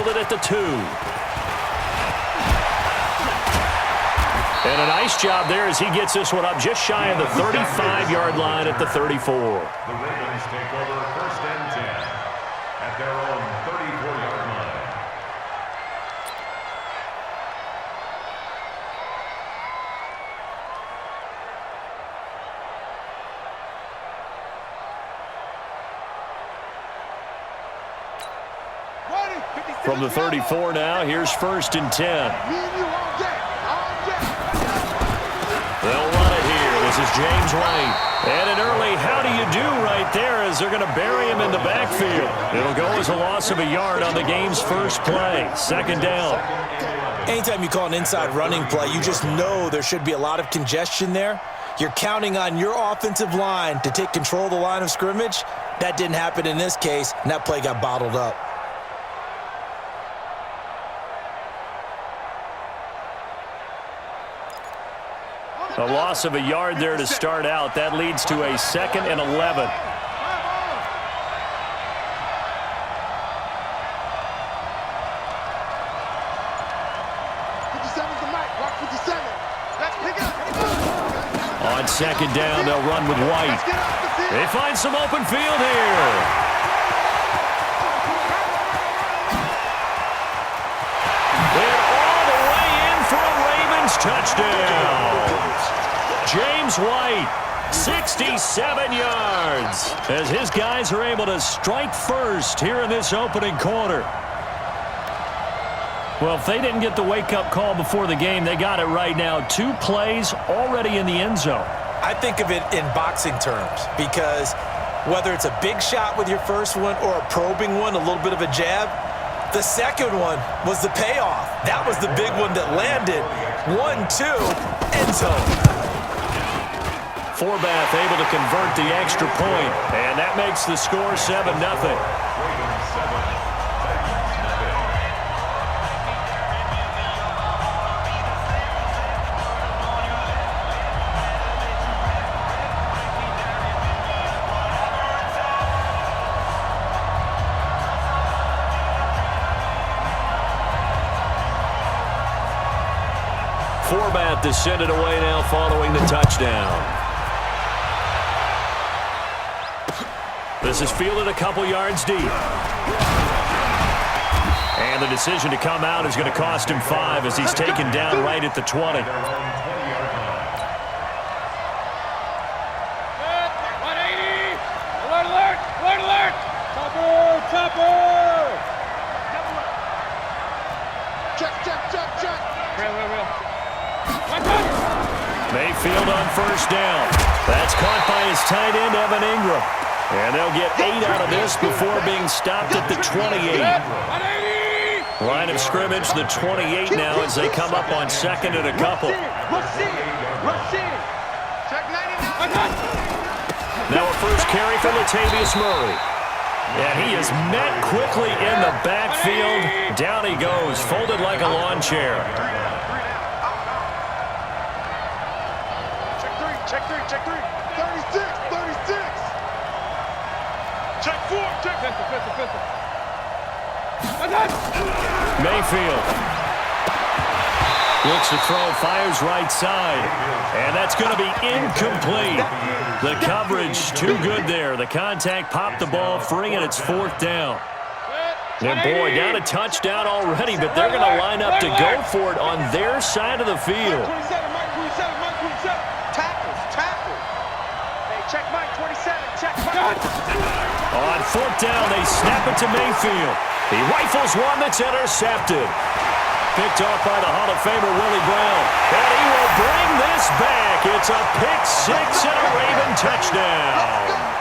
fielded at the 2. And a nice job there as he gets this one up just shy of the 35-yard line at the 34. The Ravens take over 1st and 10 at their own 34-yard line. From the 34 now, here's 1st and 10. They'll run it here. This is James White. And an early how do you do right there as they're going to bury him in the backfield. It'll go as a loss of a yard on the game's first play. 2nd down. Anytime you call an inside running play, you just know there should be a lot of congestion there. You're counting on your offensive line to take control of the line of scrimmage. That didn't happen in this case, and that play got bottled up. A loss of a yard there to start out. That leads to a 2nd and 11. On 2nd down, they'll run with White. They find some open field here. And all the way in for a Ravens touchdown. James White, 67 yards, as his guys are able to strike first here in this opening quarter. Well, if they didn't get the wake-up call before the game, they got it right now. 2 plays already in the end zone. I think of it in boxing terms because whether it's a big shot with your first one or a probing one, a little bit of a jab, the second one was the payoff. That was the big one that landed. 1-2, end zone. Forbath able to convert the extra point, and that makes the score 7-0. Forbath to send it away now following the touchdown. This is fielded a couple yards deep. And the decision to come out is going to cost him 5 as he's taken down right at the 20. 180. Alert, alert, alert, alert. Chopper, chopper. Check. Real. Mayfield on 1st down. That's caught by his tight end, Evan Ingram. And they'll get 8 out of this before being stopped at the 28. Line of scrimmage, the 28 now as they come up on 2nd and a couple. Now a first carry for Latavius Murray. And he is met quickly in the backfield. Down he goes, folded like a lawn chair. Check three. 36. Check 4. Mayfield looks to throw, fires right side, and that's going to be incomplete. The coverage too good there. The contact popped the ball free, and it's 4th down. And boy, down a touchdown already, but they're going to line up to go for it on their side of the field. Check Mike 27. Check Mike. On 4th down, they snap it to Mayfield. He rifles one that's intercepted. Picked off by the Hall of Famer Willie Brown. And he will bring this back. It's a pick 6 and a Raven touchdown.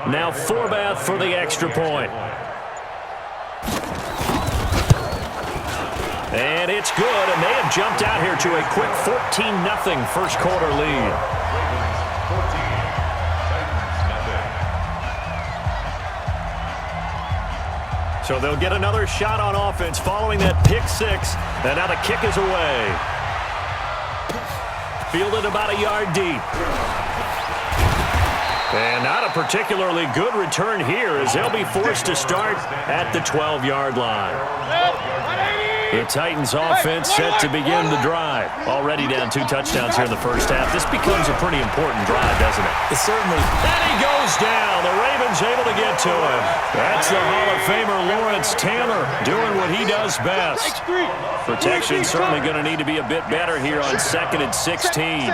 Now Forbath for the extra point. And it's good, and they have jumped out here to a quick 14-0 first quarter lead. So they'll get another shot on offense following that pick six. And now the kick is away. Fielded about a yard deep. And not a particularly good return here as they'll be forced to start at the 12-yard line. The Titans offense set to begin the drive. Already down 2 touchdowns here in the first half. This becomes a pretty important drive, doesn't it? It certainly. And he goes down. The Ravens able to get to him. That's the Hall of Famer Lawrence Taylor doing what he does best. Protection certainly going to need to be a bit better here on 2nd and 16.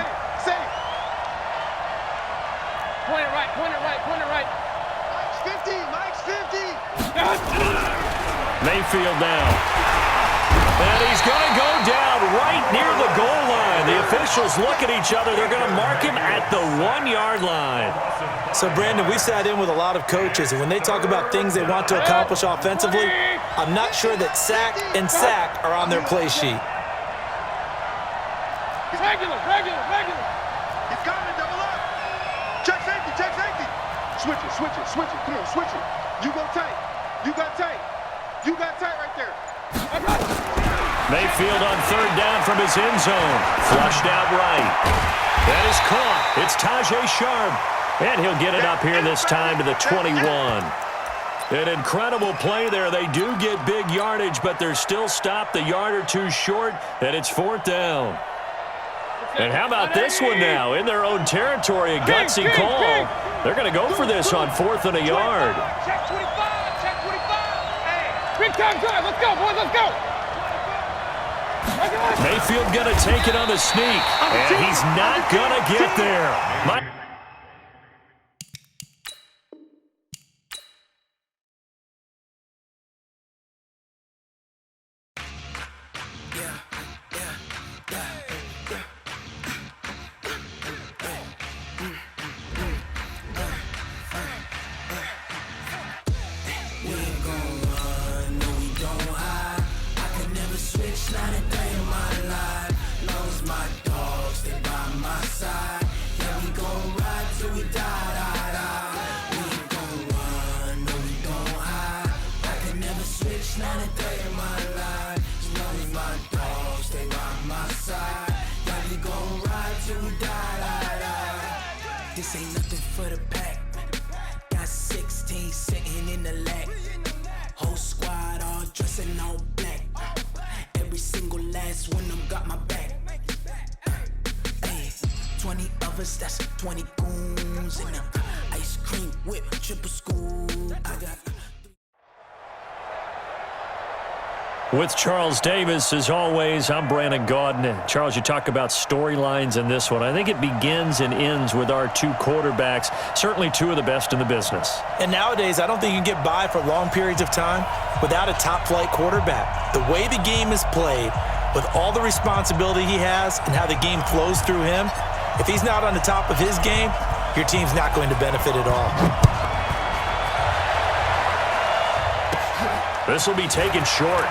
Point it right, point it right, point it right. Mike's 50, Mike's 50. Mayfield now. And he's going to go down right near the goal line. The officials look at each other. They're going to mark him at the 1-yard line. So, Brandon, we sat in with a lot of coaches, and when they talk about things they want to accomplish offensively, I'm not sure that sack and sack are on their play sheet. Regular. He's coming, double up. Check safety. Switch it. Come on, switch it. You go tight. You got tight right there. Mayfield on 3rd down from his end zone. Flushed out right. That is caught. It's Tajay Sharp. And he'll get it up here this time to the 21. An incredible play there. They do get big yardage, but they're still stopped a yard or two short, and it's 4th down. And how about this one now? In their own territory, a gutsy call. They're going to go for this on 4th and a yard. Check 25. Hey, big time drive. Let's go, boys. Let's go. Mayfield going to take it on the sneak, and he's not going to get there. This ain't nothing for the pack. Got 16 sitting in the lag. Whole squad all dressing all black. Every single last one of them got my back. Hey, 20 of us, that's 20 goons in the ice cream whip, triple scoop. I got. With Charles Davis, as always, I'm Brandon Gaudin. Charles, you talk about storylines in this one. I think it begins and ends with our 2 quarterbacks, certainly 2 of the best in the business. And nowadays, I don't think you can get by for long periods of time without a top-flight quarterback. The way the game is played, with all the responsibility he has and how the game flows through him, if he's not on the top of his game, your team's not going to benefit at all. This will be taken short.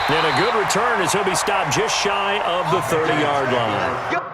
And a good return as he'll be stopped just shy of the 30-yard line.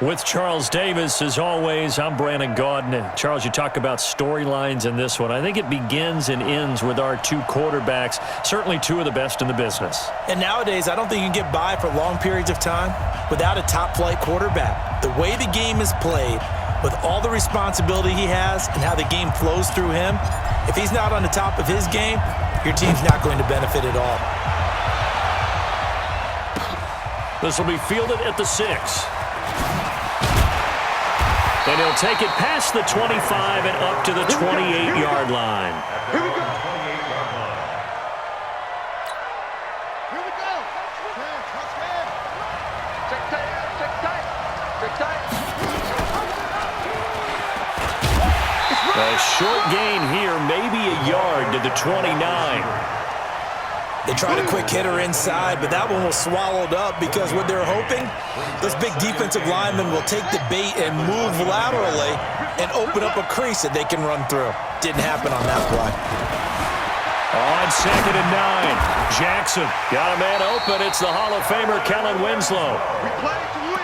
With Charles Davis, as always, I'm Brandon Gaudin. And Charles, you talk about storylines in this one. I think it begins and ends with our two quarterbacks, certainly two of the best in the business. And nowadays, I don't think you can get by for long periods of time without a top-flight quarterback. The way the game is played, with all the responsibility he has and how the game flows through him, if he's not on the top of his game, your team's not going to benefit at all. This will be fielded at the 6. And he'll take it past the 25 and up to the 28-yard line. Here we go. 28-yard line. Here we go. Check tight. Check tight. Check tight. A short gain here, maybe a yard to the 29. They tried a quick hitter inside, but that one was swallowed up because what they're hoping, those big defensive linemen will take the bait and move laterally and open up a crease that they can run through. Didn't happen on that play. On 2nd and 9, Jackson got a man open. It's the Hall of Famer Kellen Winslow.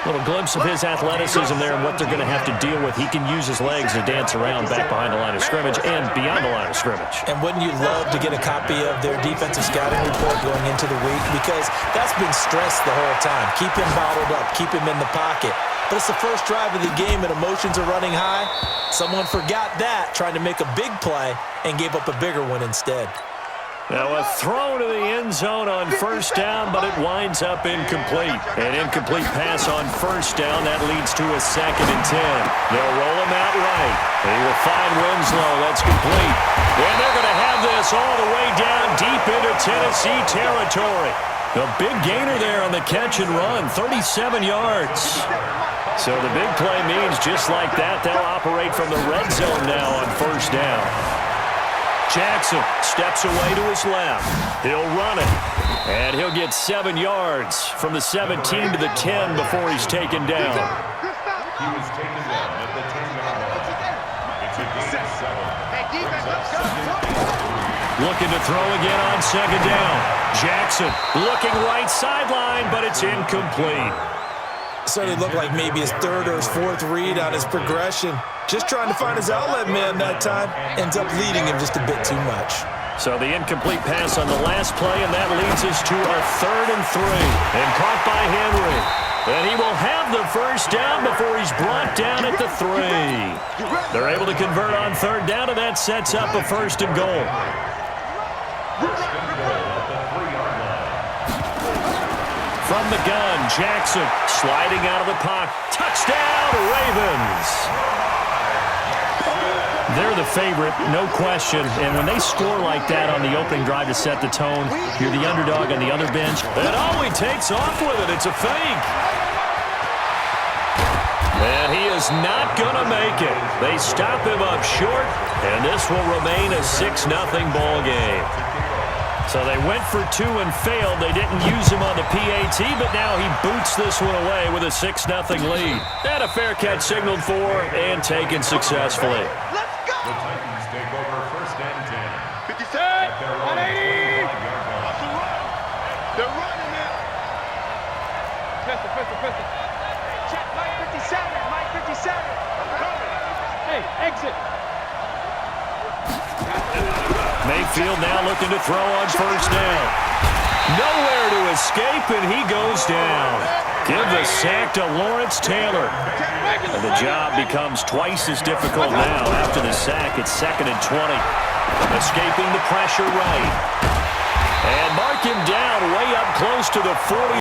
Little glimpse of his athleticism there and what they're going to have to deal with. He can use his legs to dance around back behind the line of scrimmage and beyond the line of scrimmage. And wouldn't you love to get a copy of their defensive scouting report going into the week? Because that's been stressed the whole time. Keep him bottled up. Keep him in the pocket. But it's the first drive of the game and emotions are running high. Someone forgot that, trying to make a big play, and gave up a bigger one instead. Now a throw to the end zone on first down, but it winds up incomplete. An incomplete pass on first down. That leads to a 2nd and 10. They'll roll him out right. They will find Winslow. That's complete. And they're going to have this all the way down deep into Tennessee territory. The big gainer there on the catch and run, 37 yards. So the big play means just like that, they'll operate from the red zone now on first down. Jackson steps away to his left. He'll run it. And he'll get 7 yards from the 17 to the 10 before he's taken down. He was taken down at the 10-yard line. It's a gain of 7. Looking to throw again on 2nd down. Jackson looking right sideline, but it's incomplete. Certainly looked like maybe his 3rd or his 4th read on his progression. Just trying to find his outlet man that time. Ends up leading him just a bit too much. So the incomplete pass on the last play, and that leads us to a 3rd and 3. And caught by Henry. And he will have the first down before he's brought down at the 3. They're able to convert on 3rd down, and that sets up a 1st and goal. First and goal at the 3-yard line. From the gun, Jackson sliding out of the pocket. Touchdown, Ravens! They're the favorite, no question. And when they score like that on the opening drive to set the tone, you're the underdog on the other bench. And oh, he takes off with it. It's a fake. And he is not going to make it. They stop him up short, and this will remain a 6-0 ball game. So they went for 2 and failed. They didn't use him on the PAT, but now he boots this one away with a 6-0 lead. And a fair catch signaled for and taken successfully. The Titans take over 1st and 10. 57, 180. They're running now. Pistol. Check, Mike 57. Hey, exit. Mayfield now looking to throw on first down. Nowhere to escape, and he goes down. Give the sack to Lawrence Taylor. And the job becomes twice as difficult now. After the sack, it's 2nd and 20. Escaping the pressure right. And mark him down way up close to the 40.